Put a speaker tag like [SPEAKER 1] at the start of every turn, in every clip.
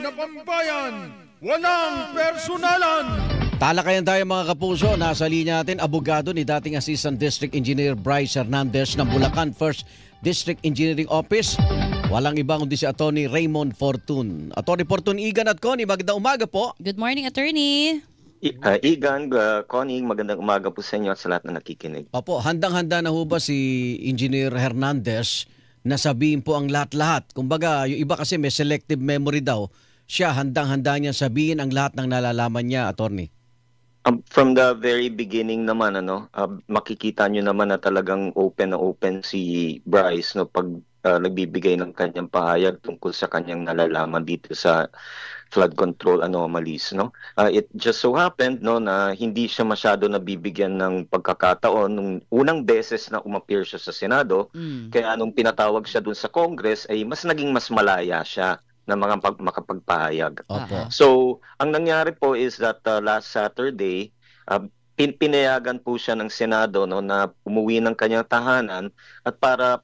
[SPEAKER 1] na pambayan, walang personalan.
[SPEAKER 2] Talakayan tayo mga kapuso. Nasa linya natin, abogado ni dating Assistant District Engineer Bryce Hernandez ng Bulacan 1st District Engineering Office. Walang iba kundi si Attorney Raymond Fortun. Attorney Fortun, Igan at Connie, magandang umaga po.
[SPEAKER 3] Good morning, Attorney.
[SPEAKER 4] Igan, Connie, magandang umaga po sa inyo at sa lahat na nakikinig.
[SPEAKER 2] Opo, handang-handa na ho ba si Engineer Hernandez na sabihin po ang lahat-lahat? Kumbaga, yung iba kasi may selective memory daw. Siya, handang-handa niya sabihin ang lahat ng nalalaman niya, Attorney.
[SPEAKER 4] From the very beginning naman, makikita nyo naman na talagang open na open si Bryce pag nagbibigay ng kanyang pahayag tungkol sa kanyang nalalaman dito sa flood control anomalies. It just so happened na hindi siya masyado nabibigyan ng pagkakataon nung unang beses na umappear siya sa Senado. Kaya nung pinatawag siya dun sa Congress ay mas naging mas malaya siya na makapagpahayag. So, ang nangyari po is that last Saturday, pinayagan po siya ng Senado na umuwi ng kanyang tahanan at para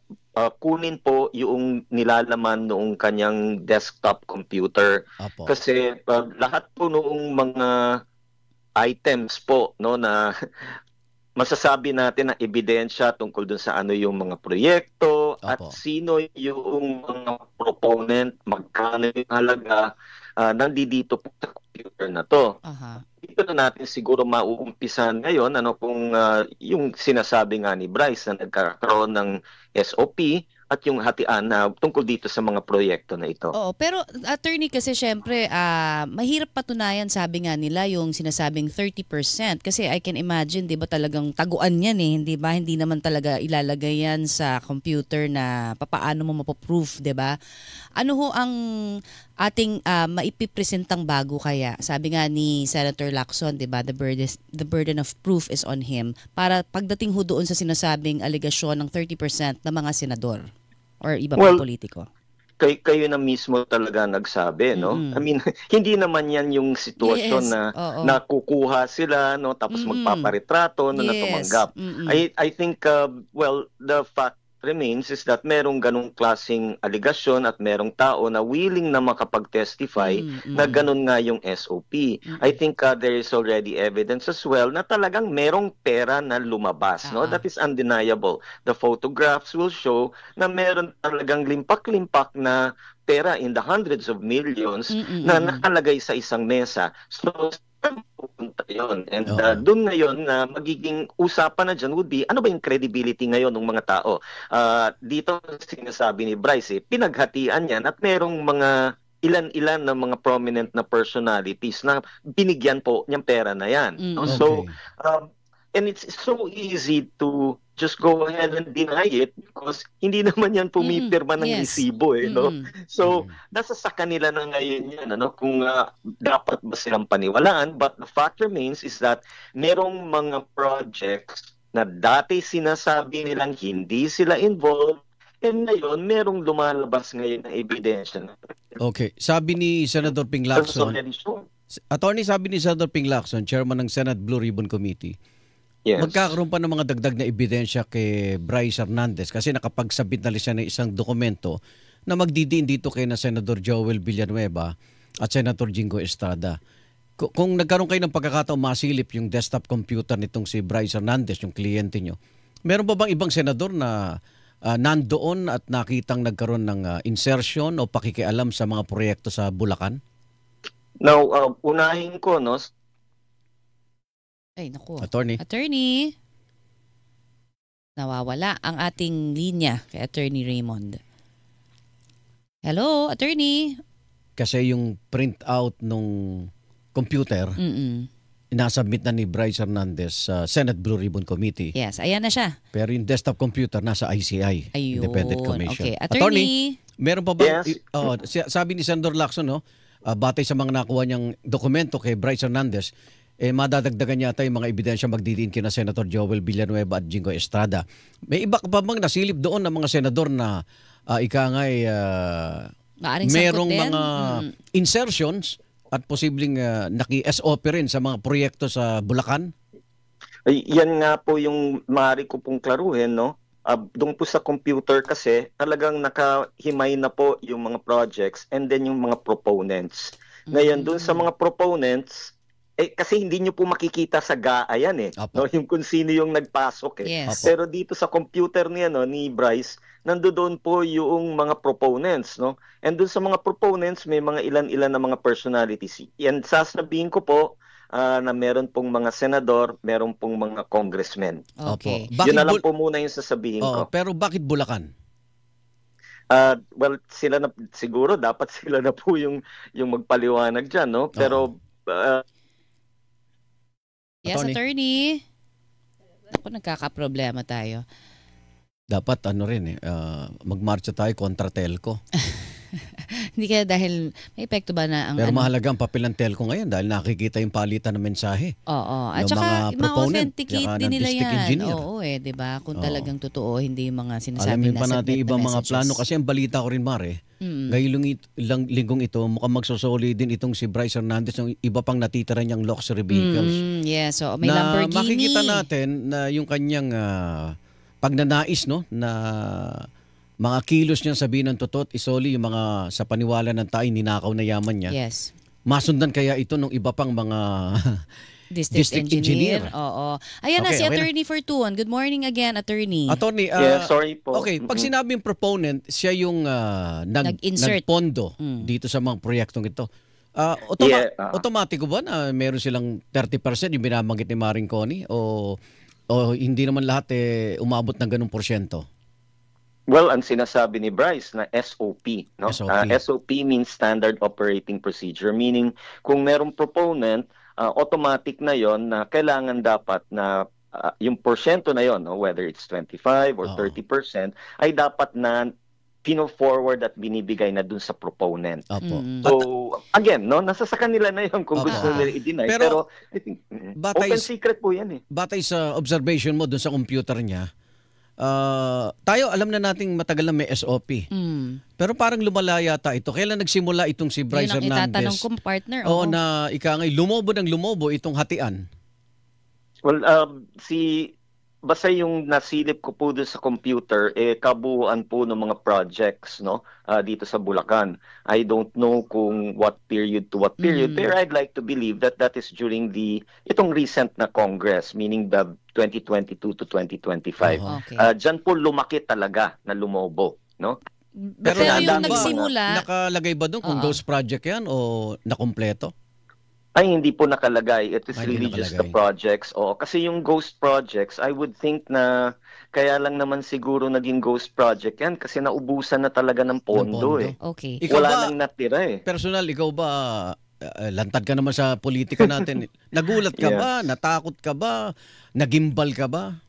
[SPEAKER 4] kunin po yung nilalaman noong kanyang desktop computer. Kasi lahat po noong mga items po na masasabi natin na ebidensya tungkol dun sa ano yung mga proyekto at sino yung mga proponent, magkano yung halaga, nandito po sa computer na to. Dito na natin siguro mauumpisan ngayon kung yung sinasabi nga ni Bryce na nagkakaroon ng SOP at yung hatian na tungkol dito sa mga proyekto na ito.
[SPEAKER 3] Oo, pero Attorney, kasi syempre mahirap patunayan, sabi nga nila, yung sinasabing 30% kasi I can imagine, 'di ba, talagang taguan 'yan hindi ba? Hindi naman talaga ilalagay 'yan sa computer na papaano mo mapoproof, 'di ba? Ano ho ang ating maipipresentang bago kaya? Sabi nga ni Senator Lacson, 'di ba, the burden of proof is on him para pagdating ho doon sa sinasabing alegasyon ng 30% ng mga senador or iba pang politiko.
[SPEAKER 4] Kayo na mismo talaga nagsabi, I mean, hindi naman yan yung sitwasyon na nakukuha sila, tapos magpaparetrato na tumanggap. I think, the fact remains is that merong ganong klaseng aligasyon at merong tao na willing na makapag-testify na ganon nga yung SOP. I think there is already evidence as well na talagang merong pera na lumabas. That is undeniable. The photographs will show na meron talagang limpak-limpak na pera in the hundreds of millions na nakalagay sa isang mesa. So, pupunta yun. And doon ngayon na magiging usapan na dyan would be, ano ba yung credibility ngayon ng mga tao? Dito sinasabi ni Bryce, pinaghatian yan at merong mga ilan-ilan na mga prominent na personalities na binigyan po niyang pera na yan. So, and it's so easy to just go ahead and deny it because hindi naman yan pumipirma ng resibo So, nasa sa kanila na ngayon yan kung dapat ba silang paniwalaan, but the fact remains is that merong mga projects na dati sinasabi nilang hindi sila involved and ngayon merong lumalabas ngayon na ebidensya.
[SPEAKER 2] Okay, sabi ni Senator Ping Lacson, Attorney, sabi ni Senator Ping Lacson, Chairman ng Senate Blue Ribbon Committee, magkakaroon pa ng mga dagdag na ebidensya kay Bryce Hernandez kasi nakapagsabit na siya ng isang dokumento na magdidiin dito kay na Senator Joel Villanueva at Senator Jingo Estrada. Kung nagkaroon kayo ng pagkakataon masilip yung desktop computer nitong si Bryce Hernandez, yung kliyente nyo, meron pa bang ibang senador na nandoon at nakitang nagkaroon ng insertion o pakikialam sa mga proyekto sa Bulacan?
[SPEAKER 4] Now, unahin ko,
[SPEAKER 3] Ay, naku.
[SPEAKER 2] Attorney.
[SPEAKER 3] Nawawala ang ating linya kay Attorney Raymond. Hello, Attorney.
[SPEAKER 2] Kasi yung print out nung computer, inasubmit na ni Bryce Hernandez sa Senate Blue Ribbon Committee.
[SPEAKER 3] Yes, ayan na siya.
[SPEAKER 2] Pero yung desktop computer nasa ICI, Independent Commission.
[SPEAKER 3] Okay. Attorney,
[SPEAKER 2] meron pa ba? Sabi ni Senator Lacson, batay sa mga nakuha niyang dokumento kay Bryce Hernandez, madadagdagan yata yung mga ebidensya magdidiin kina Senator Joel Villanueva at Jingo Estrada. May iba pa bang nasilip doon ng mga senador na merong mga insertions at posibleng naki-SOP rin sa mga proyekto sa Bulacan?
[SPEAKER 4] Yan nga po yung maaari ko pong klaruhin, doon po sa computer kasi talagang nakahimay na po yung mga projects and then yung mga proponents. Ngayon, doon sa mga proponents, kasi hindi nyo po makikita sa GAA yan no? Yung kung sino yung nagpasok
[SPEAKER 3] Yes.
[SPEAKER 4] Pero dito sa computer niya, no, ni Bryce, nandoon po yung mga proponents, no? And doon sa mga proponents, may mga ilan-ilan na mga personalities. And sasabihin ko po na meron pong mga senador, meron pong mga congressmen.
[SPEAKER 3] Okay.
[SPEAKER 4] Yun na lang po muna yung sasabihin ko.
[SPEAKER 2] Pero bakit Bulacan?
[SPEAKER 4] Well, sila na siguro dapat sila na po yung magpaliwanag diyan, no? Pero
[SPEAKER 3] yes, attorney. Ako, nagkakaproblema tayo.
[SPEAKER 2] Dapat magmarcha tayo kontra telco.
[SPEAKER 3] Hindi kaya dahil may epekto ba na ang
[SPEAKER 2] Pero mahalaga ang papel ng telco ngayon dahil nakikita yung palitan ng mensahe.
[SPEAKER 3] Oo. At
[SPEAKER 2] Yung
[SPEAKER 3] saka
[SPEAKER 2] mga proponent,
[SPEAKER 3] ma-authenticate
[SPEAKER 2] tsaka
[SPEAKER 3] din
[SPEAKER 2] ng
[SPEAKER 3] nila
[SPEAKER 2] district
[SPEAKER 3] yan.
[SPEAKER 2] engineer.
[SPEAKER 3] Oo, 'di ba? Kung talagang totoo, hindi yung mga sinasabing
[SPEAKER 2] Alamin pa
[SPEAKER 3] nasa
[SPEAKER 2] natin
[SPEAKER 3] net na
[SPEAKER 2] ibang mga
[SPEAKER 3] messages.
[SPEAKER 2] plano kasi ang balita ko rin, Mare. Ngayong linggong ito, mukhang magsosoli din itong si Bryce Hernandez ng iba pang natitira niyang luxury vehicles.
[SPEAKER 3] Yes, so may
[SPEAKER 2] na
[SPEAKER 3] Lamborghini.
[SPEAKER 2] makikita natin na yung kanyang pagnanais, no, na mga kilos niyang sabihin ng totoo at isoli yung mga sa paniwala ng tayo, ninakaw na yaman niya.
[SPEAKER 3] Yes.
[SPEAKER 2] Masundan kaya ito ng iba pang mga
[SPEAKER 3] District engineer.
[SPEAKER 2] engineer.
[SPEAKER 3] Oo. Ayan na
[SPEAKER 2] Okay,
[SPEAKER 3] si
[SPEAKER 2] okay
[SPEAKER 3] Attorney Fortuan. Good morning again, Attorney.
[SPEAKER 2] Attorney,
[SPEAKER 4] sorry po.
[SPEAKER 2] okay, pag sinabing proponent, siya yung
[SPEAKER 3] Nag-insert.
[SPEAKER 2] nagpondo dito sa mga proyektong ito. Otomatiko ba na meron silang 30% yung binabanggit ni Maring Connie o hindi naman lahat umabot ng ganung porsyento?
[SPEAKER 4] Well, ang sinasabi ni Bryce na SOP, no?
[SPEAKER 2] SOP.
[SPEAKER 4] SOP means Standard Operating Procedure, meaning kung merong proponent, automatic na yon na kailangan dapat na yung porsyento na yon, no, whether it's 25 or 30%, ay dapat na pino-forward at binibigay na dun sa proponent.
[SPEAKER 2] Opo.
[SPEAKER 4] So, again, no, nasa sa kanila na yun kung gusto nila i-deny. Pero I think, open secret po yan
[SPEAKER 2] Batay sa observation mo dun sa computer niya, tayo alam na nating matagal na may SOP. Pero parang lumala yata ito. Kailan nagsimula itong si Bryce Hernandez?
[SPEAKER 3] Yun ang itatanong kong partner.
[SPEAKER 2] Oo, na ikangay lumobo ng lumobo itong hatian.
[SPEAKER 4] Well, basta yung nasilip ko po doon sa computer, kabuuan po ng mga projects, no, dito sa Bulacan. I don't know kung what period to what period, pero I'd like to believe that that is during itong recent na Congress, meaning the 2022 to 2025.
[SPEAKER 3] Okay.
[SPEAKER 4] Diyan po lumaki talaga na lumobo, no?
[SPEAKER 3] Pero yung nagsimula,
[SPEAKER 2] nakalagay ba doon kung ghost project yan o nakumpleto?
[SPEAKER 4] Ay, hindi po nakalagay. It is
[SPEAKER 2] Ay,
[SPEAKER 4] really
[SPEAKER 2] nakalagay.
[SPEAKER 4] just the projects. Kasi yung ghost projects, I would think na kaya lang naman siguro naging ghost project yan kasi naubusan na talaga ng pondo.
[SPEAKER 3] Okay.
[SPEAKER 2] Ikaw
[SPEAKER 4] Wala
[SPEAKER 2] ba,
[SPEAKER 4] nang natira
[SPEAKER 2] personal, ikaw ba, lantad ka naman sa politika natin. Nagulat ka ba? Natakot ka ba? Nagimbal ka ba?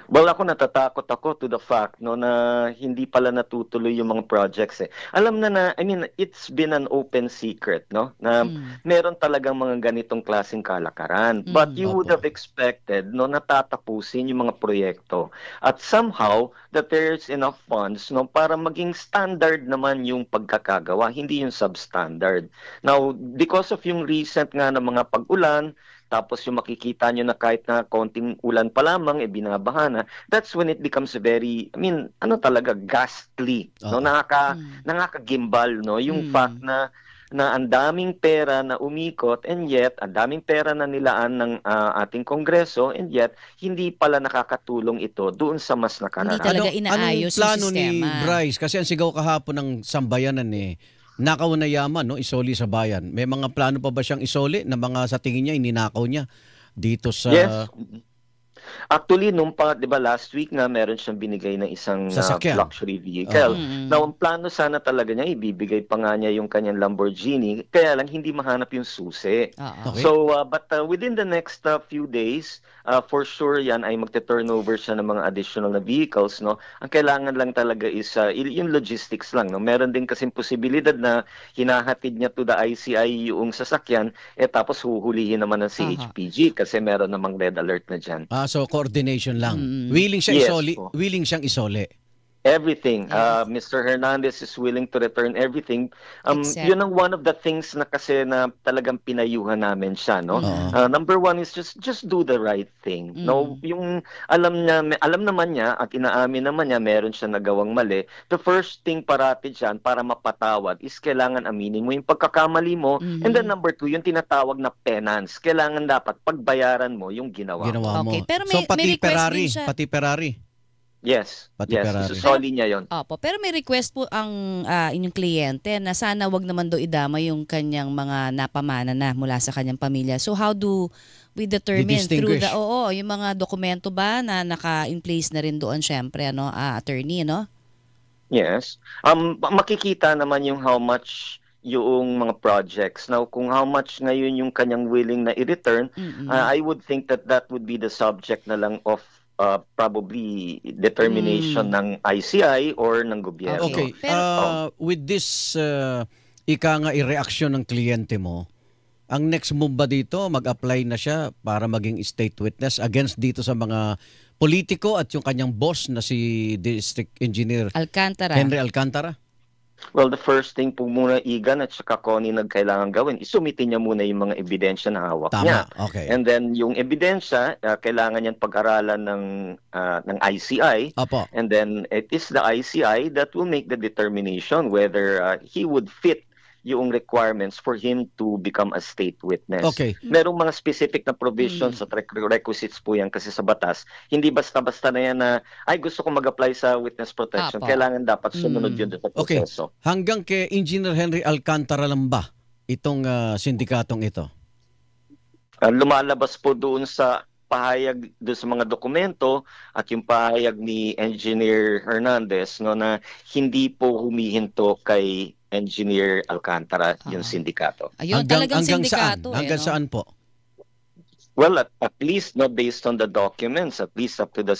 [SPEAKER 4] Well, ako natatakot ako to the fact no na hindi pala natutuloy yung mga projects Alam na I mean, it's been an open secret no na meron talagang mga ganitong klaseng kalakaran. But you would have expected no natatapusin yung mga proyekto at somehow that there's enough funds no para maging standard naman yung pagkakagawa, hindi yung substandard. Now, because of yung recent nga na mga pag-ulan, tapos yung makikita nyo na kahit na konting ulan pa lamang, binabaha na, that's when it becomes very, I mean, talaga, ghastly. No? Nakakagimbal, no? Yung fact na ang daming pera na umikot and yet, ang daming pera na nilaan ng ating Kongreso and yet, hindi pala nakakatulong ito doon sa mas nakararaan.
[SPEAKER 3] Hindi talaga inaayos yung
[SPEAKER 2] plano
[SPEAKER 3] sistema.
[SPEAKER 2] ni Bryce? Kasi ang sigaw kahapon ng sambayanan nakaw na yaman, no? Isoli sa bayan. May mga plano pa ba siyang isoli na mga sa tingin niya, ininakaw niya dito sa...
[SPEAKER 4] Yes. Actually, nung di ba last week nga meron siyang binigay ng isang luxury vehicle. Now, ang plano sana talaga niya, ibibigay pa nga niya yung kanyang Lamborghini, kaya lang hindi mahanap yung susi.
[SPEAKER 2] Okay.
[SPEAKER 4] So, but within the next few days, for sure yan ay magte-turnover siya ng mga additional na vehicles. No? Ang kailangan lang talaga is yung logistics lang. No? Meron din kasing posibilidad na hinahatid niya to the ICI yung sasakyan, tapos huhulihin naman ng CHPG kasi meron namang red alert na dyan.
[SPEAKER 2] So coordination lang. Willing siya isoli, willing siyang isoli.
[SPEAKER 4] Everything. Mr. Hernandez is willing to return everything. Yun ang one of the things na kasi na talagang pinayuhan namin siya, no? Number one is just do the right thing. No, yung alam naman niya at inaamin naman niya meron siya nagawang mali. The first thing parati diyan para mapatawad is kailangan aminin mo yung pagkakamali mo. And then number two, yung tinatawag na penance. Kailangan dapat pagbayaran mo yung ginawa mo.
[SPEAKER 3] Okay. Pero
[SPEAKER 2] so
[SPEAKER 3] may request
[SPEAKER 2] pati Ferrari.
[SPEAKER 4] Yes.
[SPEAKER 2] Pati Ferrari.
[SPEAKER 4] Susoli niya yon.
[SPEAKER 3] Opo, pero may request po ang inyong kliyente na sana wag naman daw idama yung kanyang mga napamana na mula sa kanyang pamilya. So how do we determine through yung mga dokumento ba na naka-in place na rin doon syempre attorney, no?
[SPEAKER 4] Yes. Makikita naman yung how much yung mga projects. Now, kung how much ngayon yung kanyang willing na i-return, I would think that would be the subject na lang of probably determination ng ICI or ng gobyerno.
[SPEAKER 2] Okay. With this i-reaksyon ng kliyente mo, ang next move ba dito, mag-apply na siya para maging state witness against dito sa mga politiko at yung kanyang boss na si District Engineer Henry Alcantara?
[SPEAKER 4] Well, the first thing po muna Igan at saka Connie nagkailangan gawin, isumitin niya muna yung mga ebidensya na hawak niya.
[SPEAKER 2] Okay.
[SPEAKER 4] And then yung ebidensya, kailangan niyang pag-aralan ng ICI.
[SPEAKER 2] Opo.
[SPEAKER 4] And then it is the ICI that will make the determination whether he would fit yung requirements for him to become a state witness.
[SPEAKER 2] Okay.
[SPEAKER 4] Merong mga specific na provisions at requisites po yan kasi sa batas. Hindi basta-basta na yan na, gusto ko mag-apply sa witness protection. Kailangan dapat sumunod yun sa proseso.
[SPEAKER 2] Okay. Hanggang kay Engineer Henry Alcantara lang ba itong sindikatong ito?
[SPEAKER 4] Lumalabas po doon sa pahayag doon sa mga dokumento at yung pahayag ni Engineer Hernandez na hindi po humihinto kay Engineer Alcantara yung sindikato.
[SPEAKER 3] Ayun, talagang sindikato.
[SPEAKER 2] Hanggang saan po?
[SPEAKER 4] Well, at least based on the documents, at least up to the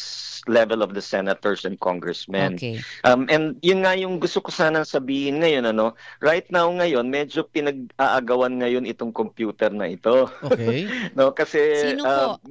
[SPEAKER 4] level of the senators and congressmen.
[SPEAKER 3] Okay.
[SPEAKER 4] And yun nga yung gusto ko sanang sabihin ngayon, right now ngayon, medyo pinag-aagawan ngayon itong computer na ito.
[SPEAKER 2] Okay.
[SPEAKER 4] Kasi
[SPEAKER 3] sino po?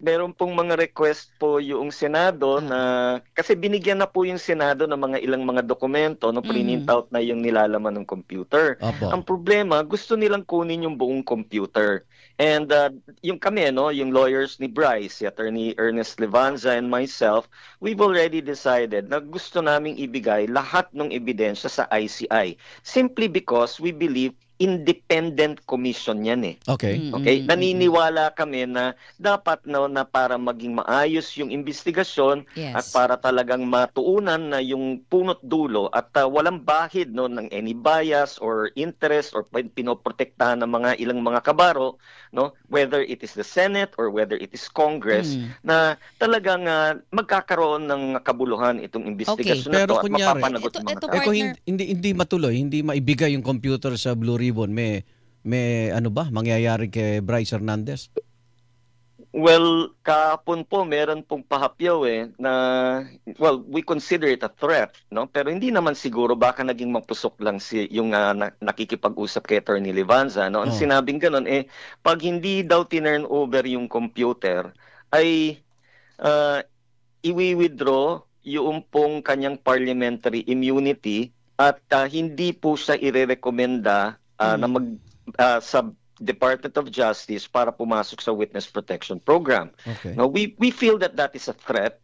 [SPEAKER 4] meron pong mga request po yung Senado na kasi binigyan na po yung Senado ng mga ilang mga dokumento print out na yung nilalaman ng computer. Ang problema, gusto nilang kunin yung buong computer. And yung kami, yung lawyers ni Bryce, si Attorney Ernest Levanza and myself, we've already decided na gusto naming ibigay lahat ng ebidensya sa ICI. Simply because we believe independent commission yan
[SPEAKER 2] Okay.
[SPEAKER 4] Okay? Naniniwala kami na dapat na para maging maayos yung investigasyon at para talagang matuunan na yung punot dulo at walang bahid ng any bias or interest or pinoprotektahan ng mga ilang mga kabaro, whether it is the Senate or whether it is Congress, na talagang magkakaroon ng kabuluhan itong investigasyon na to at mapapanagot ng mga tao.
[SPEAKER 2] Hindi matuloy, hindi maibigay yung computer sa Blue Ribbon, may mangyayari kay Bryce Hernandez?
[SPEAKER 4] Well, kahapon po meron pong pahapyaw na we consider it a threat, pero hindi naman siguro, baka naging mapusok lang yung nakikipag-usap kay Attorney Levanza, Ang sinabing ganun pag hindi daw tinurn over yung computer ay i-withdraw yung pong kanyang parliamentary immunity at hindi po siya irerekomenda na sa Department of Justice para pumasok sa Witness Protection Program.
[SPEAKER 2] Okay.
[SPEAKER 4] Now, we feel that is a threat.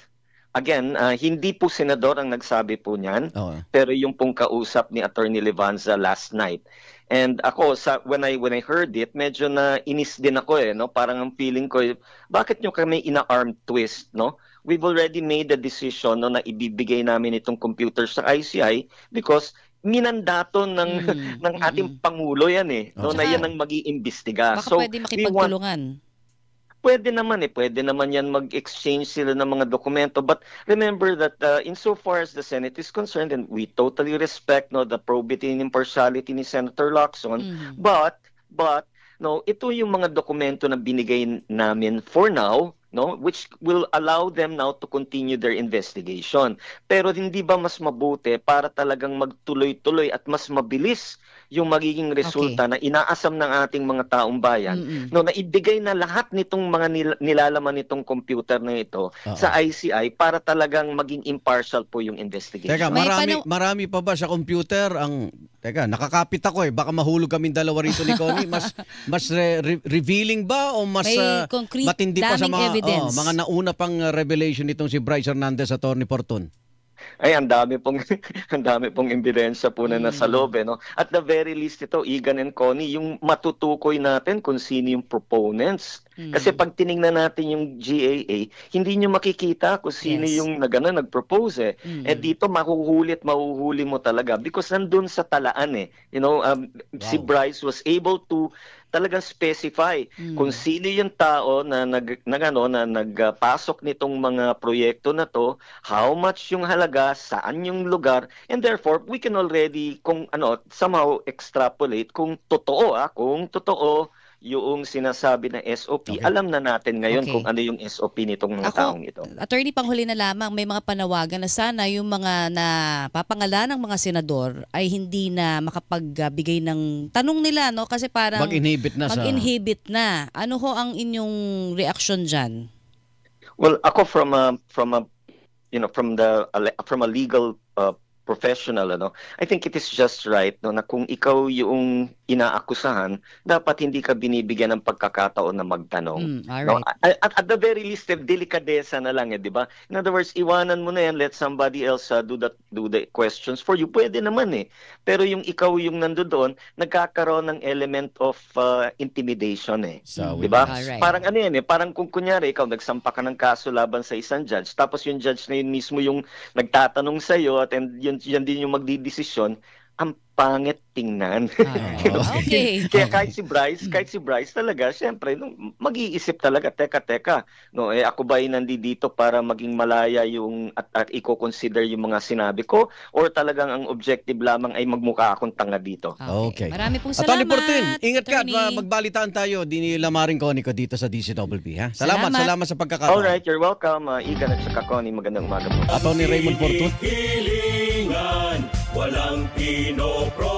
[SPEAKER 4] Again, hindi po senador ang nagsabi po niyan, pero yung pong kausap ni Attorney Levanza last night. And ako, when I heard it, medyo na inis din ako parang ang feeling ko, bakit nyo kami ina-arm twist, We've already made the decision na ibibigay namin itong computer sa ICI because minandato ng ating Pangulo yan na yan ang mag-iimbestiga.
[SPEAKER 3] Baka pwede makipagtulungan.
[SPEAKER 4] Pwede naman yan mag-exchange sila ng mga dokumento. But remember that insofar as the Senate is concerned, and we totally respect the probity and impartiality ni Senator Lacson, but ito yung mga dokumento na binigay namin for now, no, which will allow them now to continue their investigation. Pero hindi ba mas mabuti para talagang magtuloy-tuloy at mas mabilis yung magiging resulta na inaasam ng ating mga taong bayan, no, na ibigay na lahat nitong mga nilalaman nitong computer na ito sa ICI para talagang maging impartial po yung investigation.
[SPEAKER 2] Teka, marami pa ba sa computer ang... Teka, nakakapit ako baka mahulog kaming dalawa rito ni Connie. Mas revealing ba o mas matindi pa sa mga nauna pang revelation nitong si Bryce Hernandez at Attorney Porton?
[SPEAKER 4] Ay, ang dami pong ebidensya po na nasa loob, no? At the very least ito, Igan and Connie, yung matutukoy natin kung sino yung proponents. Kasi pag tiningnan natin yung GAA, hindi nyo makikita kung sino yung nagpropose Eh dito mahuhuli mo talaga because nandun sa talaan You know, si Bryce was able to talagang specify kung sino yung tao na nagpasok nitong mga proyekto na to, how much yung halaga, saan yung lugar, and therefore we can already somehow extrapolate kung totoo yung sinasabi na SOP. Alam na natin ngayon kung ano yung SOP nitong mga taong ito.
[SPEAKER 3] Attorney, panghuli na lamang, may mga panawagan na sana yung mga napapangalan ng mga senador ay hindi na makapagbigay ng tanong nila, no? Kasi parang mag-inhibit na. Ano ho ang inyong reaksyon dyan?
[SPEAKER 4] Well, ako from a legal professional, I think it is just right na kung ikaw yung inaakusahan, dapat hindi ka binibigyan ng pagkakataon na magtanong. At the very least, delikadesa na lang, di ba? In other words, iwanan mo na yan, let somebody else do the questions for you. Pwede naman Pero yung ikaw yung nandoon, nagkakaroon ng element of intimidation di ba? Parang parang kung kunyari, ikaw nagsampa ka ng kaso laban sa isang judge, tapos yung judge na yun mismo yung nagtatanong sa'yo at yan din yung magdidesisyon, ang pangit tingnan. Kaya kahit si Bryce talaga, syempre, mag-iisip talaga, teka, ako ba ay nandito para maging malaya yung at i-consider yung mga sinabi ko or talagang ang objective lamang ay magmukha akong tanga dito?
[SPEAKER 2] Okay.
[SPEAKER 3] Marami pong salamat.
[SPEAKER 2] Attorney Porton, ingat ka at magbalitaan tayo. Dinilamaring Connie ko dito sa DCWB. Ha? Salamat sa pagkakataon.
[SPEAKER 4] Alright, you're welcome. Igan at saka Connie, magandang umaga po.
[SPEAKER 2] Attorney Raymond Porton.
[SPEAKER 5] Walang pinopro